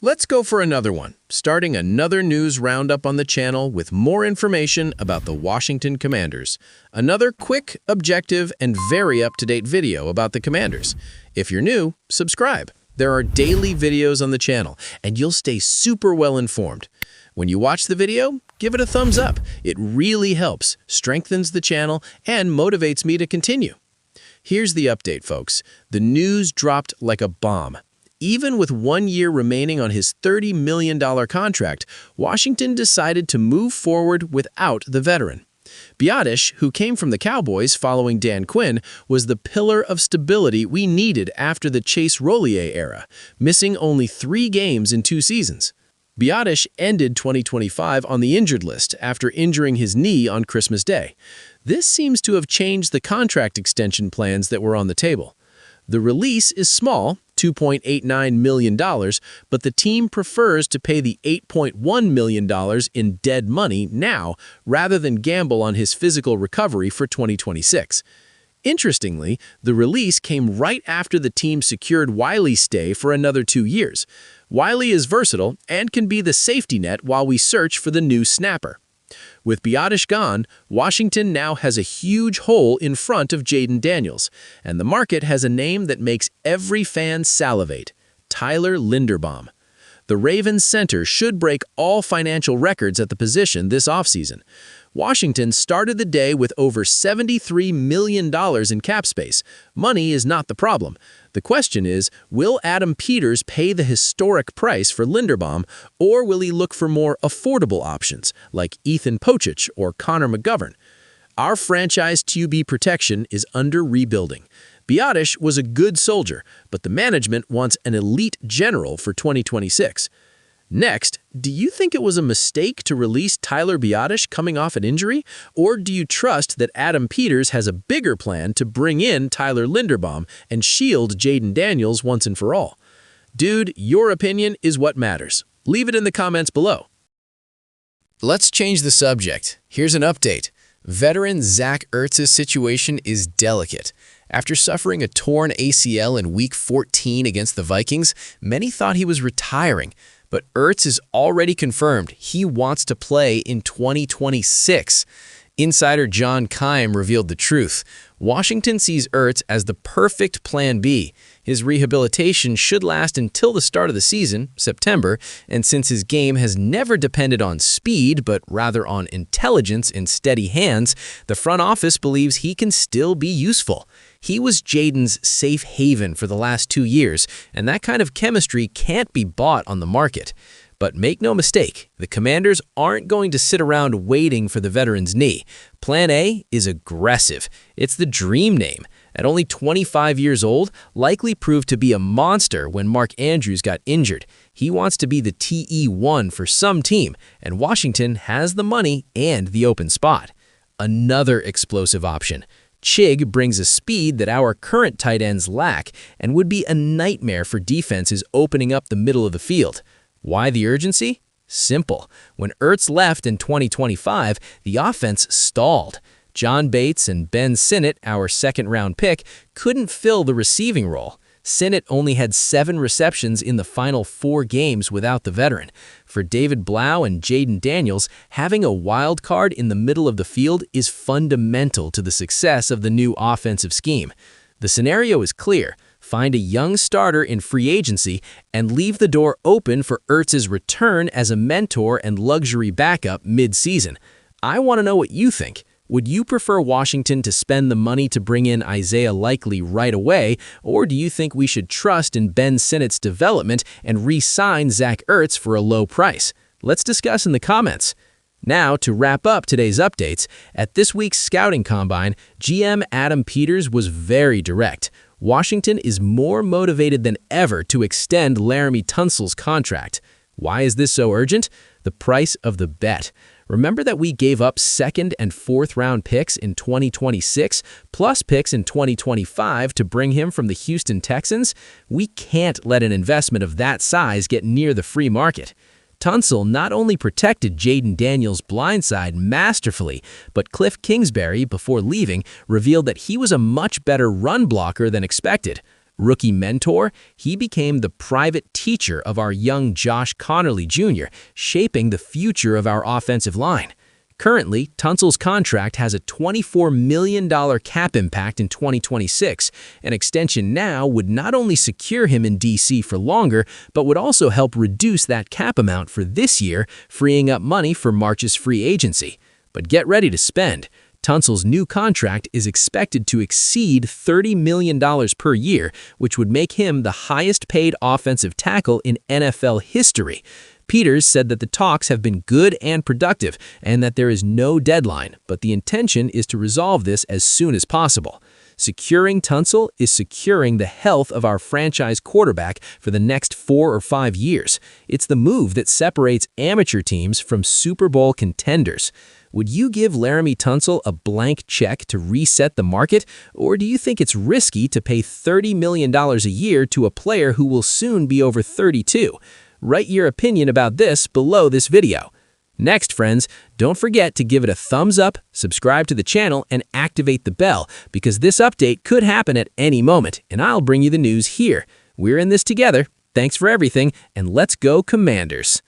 Let's go for another one, starting another news roundup on the channel with more information about the Washington Commanders. Another quick, objective, and very up-to-date video about the Commanders. If you're new, subscribe. There are daily videos on the channel, and you'll stay super well informed. When you watch the video, give it a thumbs up. It really helps, strengthens the channel, and motivates me to continue. Here's the update, folks. The news dropped like a bomb. Even with 1 year remaining on his $30 million contract, Washington decided to move forward without the veteran. Biadasz, who came from the Cowboys following Dan Quinn, was the pillar of stability we needed after the Chase Rollier era, missing only 3 games in 2 seasons. Biadasz ended 2025 on the injured list after injuring his knee on Christmas Day. This seems to have changed the contract extension plans that were on the table. The release is small, $2.89 million, but the team prefers to pay the $8.1 million in dead money now rather than gamble on his physical recovery for 2026. Interestingly, the release came right after the team secured Wiley's stay for another 2 years. Wiley is versatile and can be the safety net while we search for the new snapper. With Biadasz gone, Washington now has a huge hole in front of Jayden Daniels, and the market has a name that makes every fan salivate: Tyler Linderbaum. The Ravens center should break all financial records at the position this offseason. Washington started the day with over $73 million in cap space. Money is not the problem. The question is, will Adam Peters pay the historic price for Linderbaum, or will he look for more affordable options like Ethan Pochich or Connor McGovern? Our franchise QB protection is under rebuilding. Biadasz was a good soldier, but the management wants an elite general for 2026. Next, do you think it was a mistake to release Tyler Biadasz coming off an injury, or do you trust that Adam Peters has a bigger plan to bring in Tyler Linderbaum and shield Jayden Daniels once and for all? Dude, your opinion is what matters. Leave it in the comments below. Let's change the subject. Here's an update. Veteran Zach Ertz's situation is delicate. After suffering a torn ACL in Week 14 against the Vikings, many thought he was retiring. But Ertz is already confirmed he wants to play in 2026. Insider John Keim revealed the truth. Washington sees Ertz as the perfect plan B. His rehabilitation should last until the start of the season, September, and since his game has never depended on speed, but rather on intelligence and steady hands, the front office believes he can still be useful. He was Jayden's safe haven for the last 2 years, and that kind of chemistry can't be bought on the market. But make no mistake, the Commanders aren't going to sit around waiting for the veteran's knee. Plan A is aggressive. It's the dream name. At only 25 years old, likely proved to be a monster when Mark Andrews got injured. He wants to be the TE1 for some team, and Washington has the money and the open spot. Another explosive option. Chig brings a speed that our current tight ends lack and would be a nightmare for defenses opening up the middle of the field. Why the urgency? Simple. When Ertz left in 2025, the offense stalled. John Bates and Ben Sinnott, our second-round pick, couldn't fill the receiving role. Sinnott only had 7 receptions in the final 4 games without the veteran. For David Blau and Jayden Daniels, having a wild card in the middle of the field is fundamental to the success of the new offensive scheme. The scenario is clear. Find a young starter in free agency and leave the door open for Ertz's return as a mentor and luxury backup mid-season. I want to know what you think. Would you prefer Washington to spend the money to bring in Isaiah Likely right away, or do you think we should trust in Ben Sinnott's development and re-sign Zach Ertz for a low price? Let's discuss in the comments. Now, to wrap up today's updates, at this week's Scouting Combine, GM Adam Peters was very direct. Washington is more motivated than ever to extend Laramie Tunsil's contract. Why is this so urgent? The price of the bet. Remember that we gave up 2nd and 4th round picks in 2026, plus picks in 2025 to bring him from the Houston Texans? We can't let an investment of that size get near the free market. Tunsil not only protected Jayden Daniels' blindside masterfully, but Cliff Kingsbury, before leaving, revealed that he was a much better run blocker than expected. Rookie mentor, he became the private teacher of our young Josh Connerly Jr., shaping the future of our offensive line. Currently, Tunsil's contract has a $24 million cap impact in 2026. An extension now would not only secure him in DC for longer, but would also help reduce that cap amount for this year, freeing up money for March's free agency. But get ready to spend. Tunsil's new contract is expected to exceed $30 million per year, which would make him the highest-paid offensive tackle in NFL history. Peters said that the talks have been good and productive and that there is no deadline, but the intention is to resolve this as soon as possible. Securing Tunsil is securing the health of our franchise quarterback for the next 4 or 5 years. It's the move that separates amateur teams from Super Bowl contenders. Would you give Laremy Tunsil a blank check to reset the market, or do you think it's risky to pay $30 million a year to a player who will soon be over 32? Write your opinion about this below this video. Next, friends, don't forget to give it a thumbs up, subscribe to the channel, and activate the bell, because this update could happen at any moment, and I'll bring you the news here. We're in this together. Thanks for everything, and let's go Commanders!